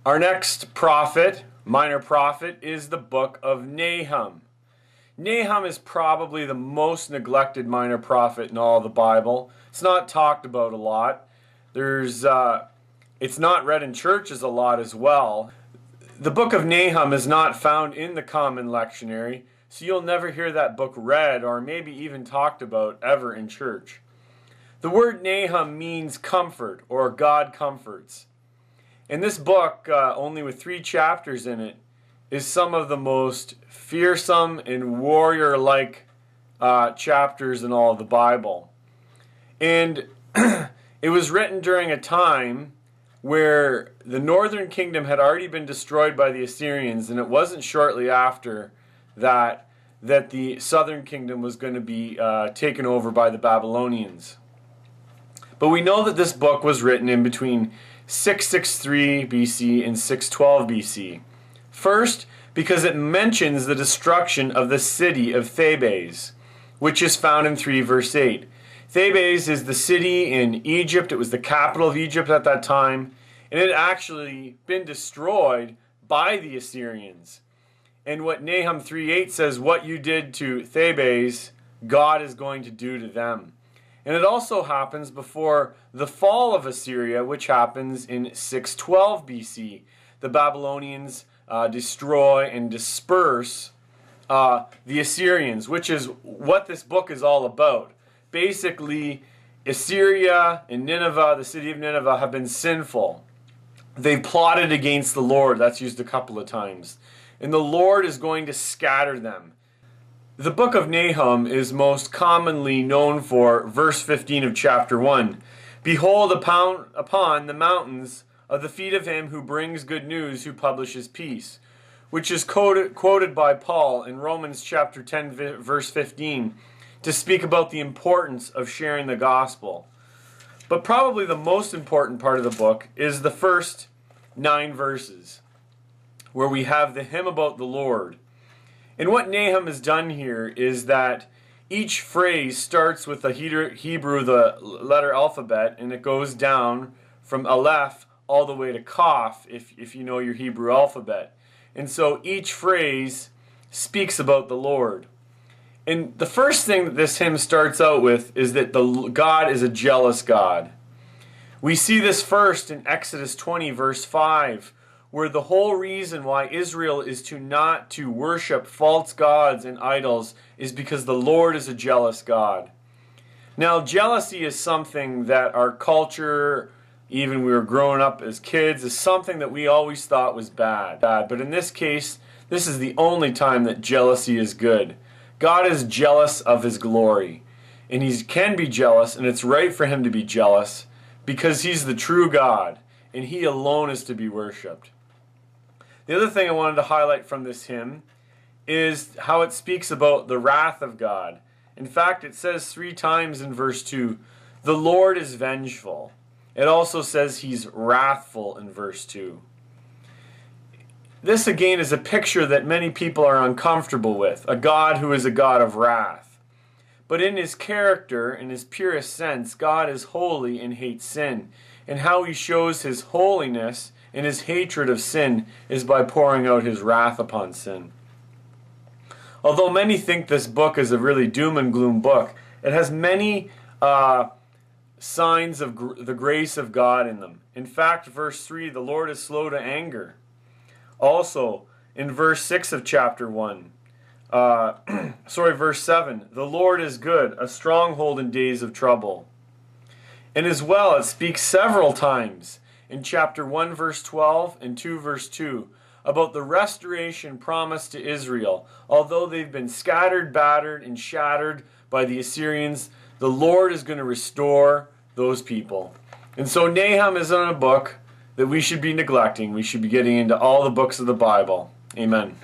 Our next prophet, minor prophet, is the book of Nahum. Nahum is probably the most neglected minor prophet in all the Bible. It's not talked about a lot. It's not read in churches a lot as well. The book of Nahum is not found in the common lectionary, so you'll never hear that book read or maybe even talked about ever in church. The word Nahum means comfort or God comforts. And this book, only with 3 chapters in it, is some of the most fearsome and warrior-like chapters in all of the Bible. And it was written during a time where the northern kingdom had already been destroyed by the Assyrians, and it wasn't shortly after that the southern kingdom was going to be taken over by the Babylonians. But we know that this book was written in between 663 BC and 612 BC. First, because it mentions the destruction of the city of Thebes, which is found in 3 verse 8. Thebes is the city in Egypt. It was the capital of Egypt at that time, and it had actually been destroyed by the Assyrians. And what Nahum 3:8 says, what you did to Thebes, God is going to do to them. And it also happens before the fall of Assyria, which happens in 612 BC. The Babylonians destroy and disperse the Assyrians, which is what this book is all about. Basically, Assyria and Nineveh, the city of Nineveh, have been sinful. They've plotted against the Lord. That's used a couple of times. And the Lord is going to scatter them. The book of Nahum is most commonly known for verse 15 of chapter 1. Behold upon the mountains of the feet of him who brings good news, who publishes peace, which is quoted by Paul in Romans chapter 10 verse 15 to speak about the importance of sharing the gospel. But probably the most important part of the book is the first 9 verses, where we have the hymn about the Lord. And what Nahum has done here is that each phrase starts with the Hebrew, the letter alphabet, and it goes down from Aleph all the way to Kaf, if you know your Hebrew alphabet. And so each phrase speaks about the Lord. And the first thing that this hymn starts out with is that God is a jealous God. We see this first in Exodus 20, verse 5, where the whole reason why Israel is not to worship false gods and idols is because the Lord is a jealous God. Now, jealousy is something that our culture, even we were growing up as kids, is something that we always thought was bad. But in this case, this is the only time that jealousy is good. God is jealous of his glory. And he can be jealous, and it's right for him to be jealous, because he's the true God, and he alone is to be worshipped. The other thing I wanted to highlight from this hymn is how it speaks about the wrath of God. In fact, it says 3 times in verse 2, the Lord is vengeful. It also says he's wrathful in verse 2. This again is a picture that many people are uncomfortable with, a God who is a God of wrath. But in his character, in his purest sense, God is holy and hates sin. And how he shows his holiness and his hatred of sin is by pouring out his wrath upon sin. Although many think this book is a really doom and gloom book, it has many signs of the grace of God in them. In fact, verse 3, the Lord is slow to anger. Also, in verse 6 of chapter 1, verse 7, the Lord is good, a stronghold in days of trouble. And as well, it speaks several times in chapter 1 verse 12 and 2 verse 2 about the restoration promised to Israel. Although they've been scattered, battered, and shattered by the Assyrians, the Lord is going to restore those people. And so Nahum is in a book that we should be neglecting. We should be getting into all the books of the Bible. Amen.